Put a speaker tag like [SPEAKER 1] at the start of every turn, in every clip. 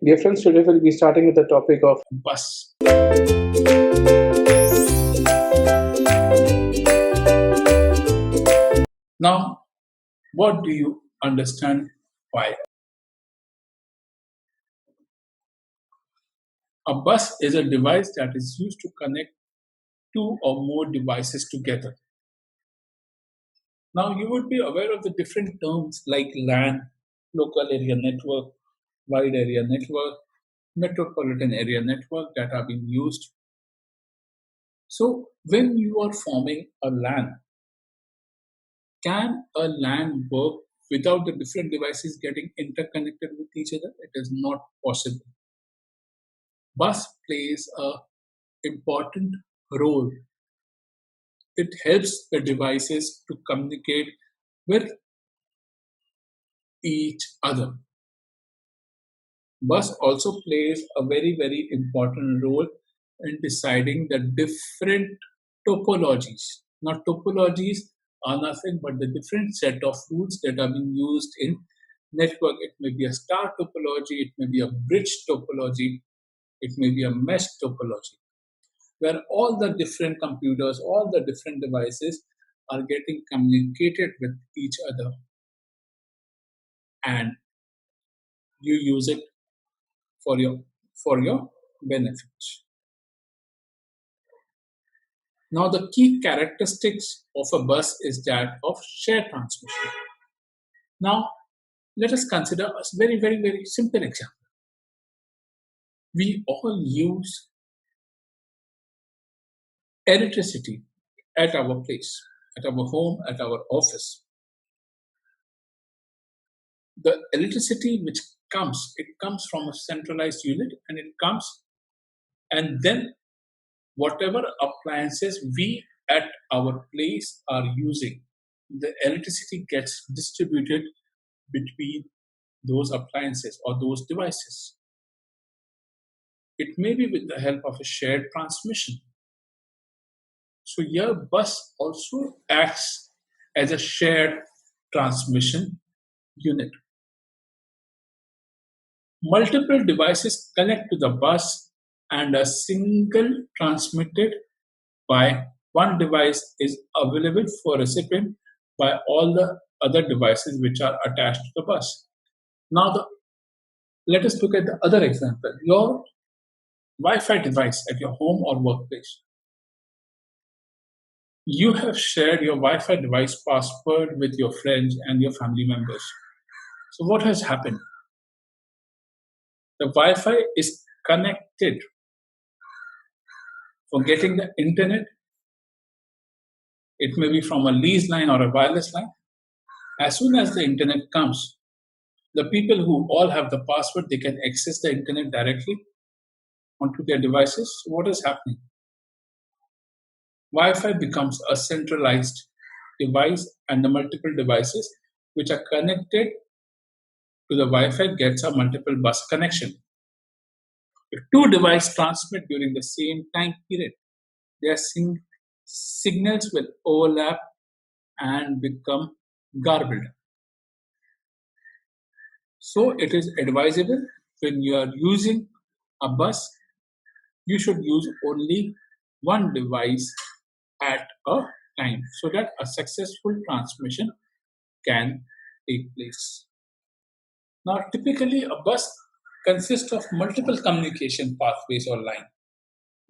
[SPEAKER 1] Dear friends, today we'll be starting with the topic of bus. Now, what do you understand by a bus? Is a device that is used to connect two or more devices together. Now, you would be aware of the different terms like LAN, local area network, wide area network, metropolitan area network that are being used. So, when you are forming a LAN, can a LAN work without the different devices getting interconnected with each other? It is not possible. Bus plays a important role. It helps the devices to communicate with each other. Bus also plays a very important role in deciding the different topologies. Now, topologies are nothing but the different set of rules that are being used in network. It may be a star topology, it may be a bridge topology, it may be a mesh topology, where all the different computers, all the different devices are getting communicated with each other, and you use it for your benefit. Now, the key characteristics of a bus is that of shared transmission. Now, let us consider a very simple example. We all use electricity at our place, at our home, at our office. The electricity which comes, it comes from a centralized unit, and it comes, and then whatever appliances we at our place are using, the electricity gets distributed between those appliances or those devices. It may be with the help of a shared transmission. So your bus also acts as a shared transmission unit. Multiple devices connect to the bus, and a single transmitted by one device is available for recipient by all the other devices which are attached to the bus. Now, let us look at the other example. Your Wi-Fi device at your home or workplace. You have shared your Wi-Fi device password with your friends and your family members. So what has happened? The Wi-Fi is connected for getting the internet. It may be from a leased line or a wireless line. As soon as the internet comes, the people who all have the password, they can access the internet directly onto their devices. So what is happening? Wi-Fi becomes a centralized device, and the multiple devices which are connected to the Wi-Fi gets a multiple bus connection. If two devices transmit during the same time period, their signals will overlap and become garbled. So it is advisable when you are using a bus, you should use only one device at a time so that a successful transmission can take place. Now, typically, a bus consists of multiple communication pathways or line.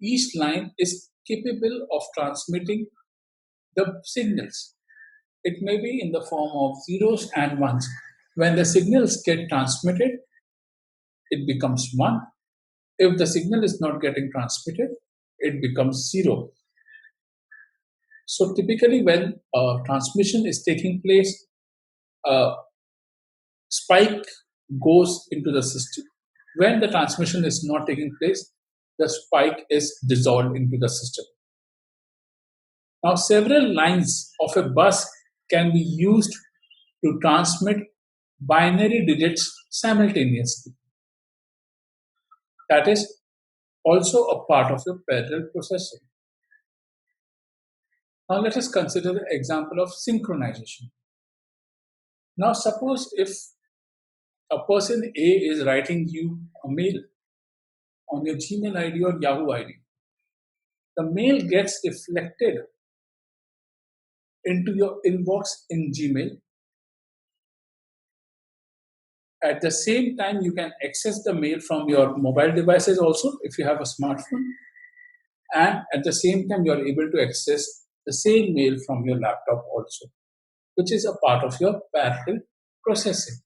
[SPEAKER 1] Each line is capable of transmitting the signals. It may be in the form of zeros and ones. When the signals get transmitted, it becomes 1. If the signal is not getting transmitted, it becomes 0. So typically when transmission is taking place, a spike goes into the system. When the transmission is not taking place, the spike is dissolved into the system. Now, several lines of a bus can be used to transmit binary digits simultaneously. That is also a part of the parallel processing. Now, let us consider the example of synchronization. Now, suppose if A person A is writing you a mail on your Gmail ID or Yahoo ID. The mail gets reflected into your inbox in Gmail. At the same time, you can access the mail from your mobile devices also if you have a smartphone. And at the same time, you are able to access the same mail from your laptop also, which is a part of your parallel processing.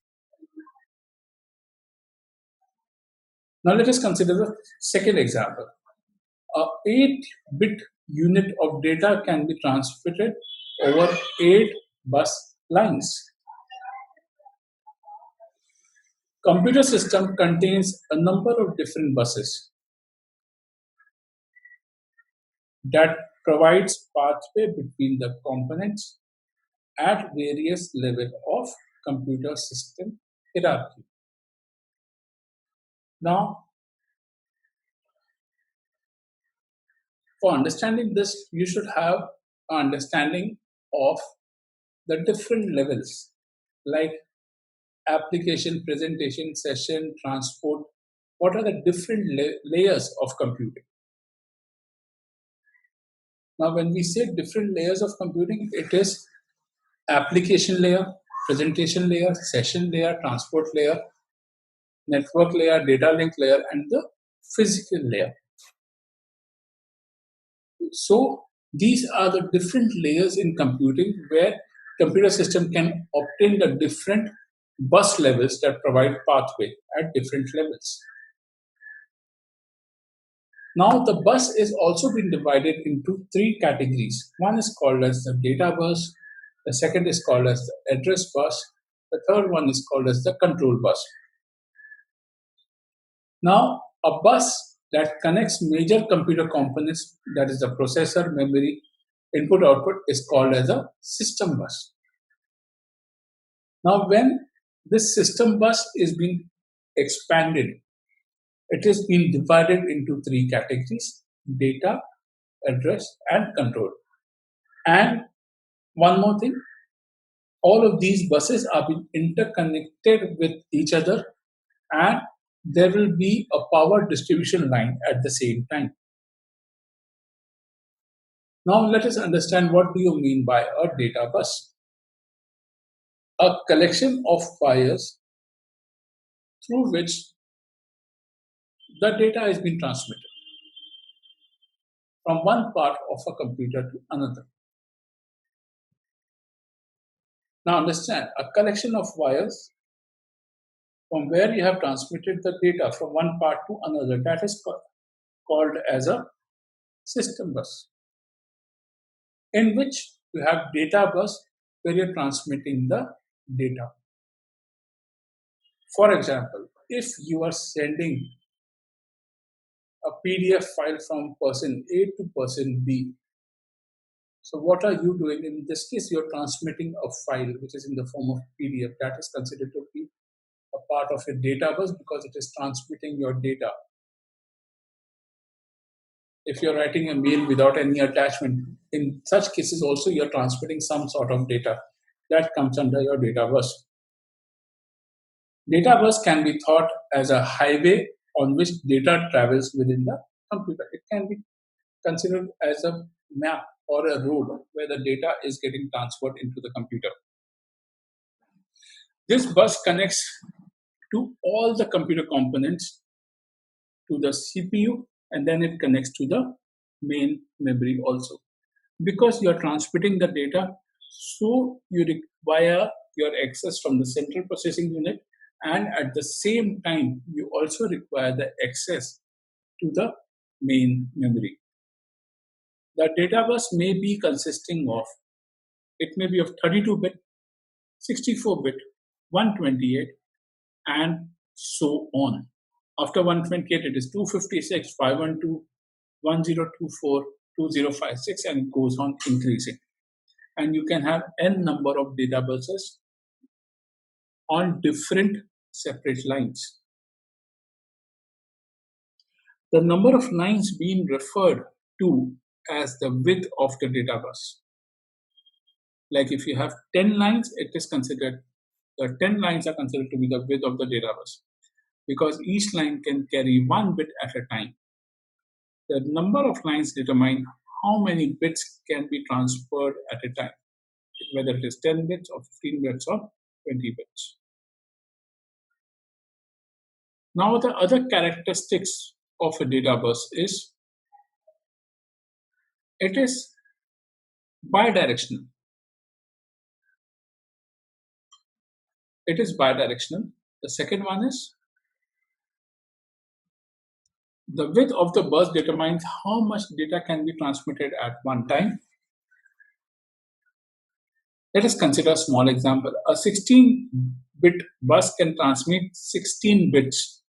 [SPEAKER 1] Now let us consider the second example. A 8-bit unit of data can be transmitted over 8 bus lines. Computer system contains a number of different buses that provides pathway between the components at various level of computer system hierarchy. Now, for understanding this, you should have an understanding of the different levels like application, presentation, session, transport. What are the different layers of computing? Now, when we say different layers of computing, it is application layer, presentation layer, session layer, transport layer, network layer, data link layer, and the physical layer. So these are the different layers in computing where computer system can obtain the different bus levels that provide pathway at different levels. Now the bus is also been divided into three categories. One is called as the data bus, the second is called as the address bus, the third one is called as the control bus. Now a bus that connects major computer components, that is the processor, memory, input output, is called as a system bus. Now when this system bus is being expanded, it is being divided into three categories: data, address, and control. And one more thing, all of these buses are being interconnected with each other, and there will be a power distribution line at the same time. Now let us understand what do you mean by a data bus. A collection of wires through which the data is being transmitted from one part of a computer to another. Now understand, a collection of wires from where you have transmitted the data from one part to another, that is called as a system bus, in which you have data bus where you're transmitting the data. For example, if you are sending a PDF file from person A to person B, so what are you doing? In this case, you're transmitting a file which is in the form of PDF. That is considered to be a part of your data bus because it is transmitting your data. If you're writing a mail without any attachment, in such cases also you're transmitting some sort of data. That comes under your data bus. Data bus can be thought as a highway on which data travels within the computer. It can be considered as a map or a road where the data is getting transferred into the computer. This bus connects to all the computer components to the CPU, and then it connects to the main memory also. Because you are transmitting the data, so you require your access from the central processing unit, and at the same time, you also require the access to the main memory. The data bus may be consisting of, it may be of 32-bit, 64-bit, 128, and so on. After 128, it is 256, 512, 1024, 2056, and it goes on increasing. And you can have n number of data buses on different separate lines. The number of lines being referred to as the width of the data bus. Like if you have 10 lines, it is considered The 10 lines are considered to be the width of the data bus because each line can carry one bit at a time. The number of lines determine how many bits can be transferred at a time, whether it is 10 bits or 15 bits or 20 bits. Now, the other characteristics of a data bus is it is bidirectional. It is bidirectional. The second one is the width of the bus determines how much data can be transmitted at one time. Let us consider a small example. A 16-bit bus can transmit 16 bits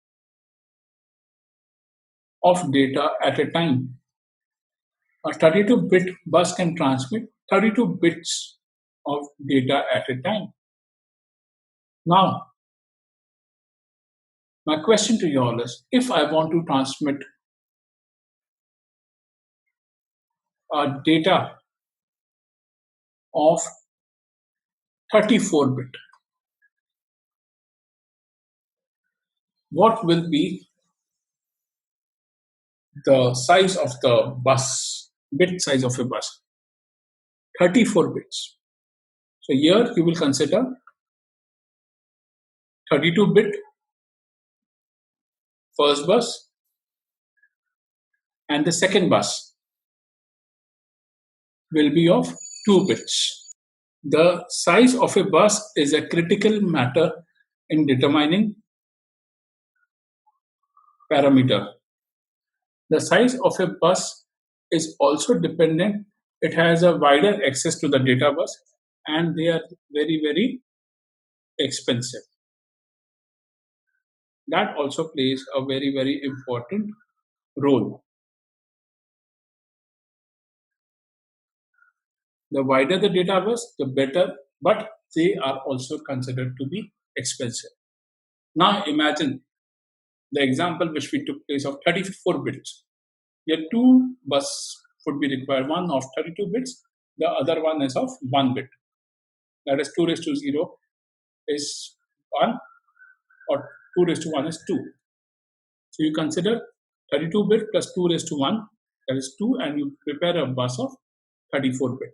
[SPEAKER 1] of data at a time. A 32-bit bus can transmit 32 bits of data at a time. Now, my question to you all is, if I want to transmit data of 34-bit, what will be the size of the bus, bit size of a bus? 34 bits. So here you will consider 32-bit first bus and the second bus will be of 2 bits. The size of a bus is a critical matter in determining parameter. The size of a bus is also dependent. It has a wider access to the data bus and they are very, very expensive. That also plays a very, very important role. The wider the data bus, the better, but they are also considered to be expensive. Now imagine the example which we took place of 34 bits. Here two bus would be required, one of 32 bits, the other one is of 1 bit. That is 2 raised to 0 is 1 or 2 raised to 1 is 2. So you consider 32 bit plus 2 raised to 1, that is 2, and you prepare a bus of 34 bit.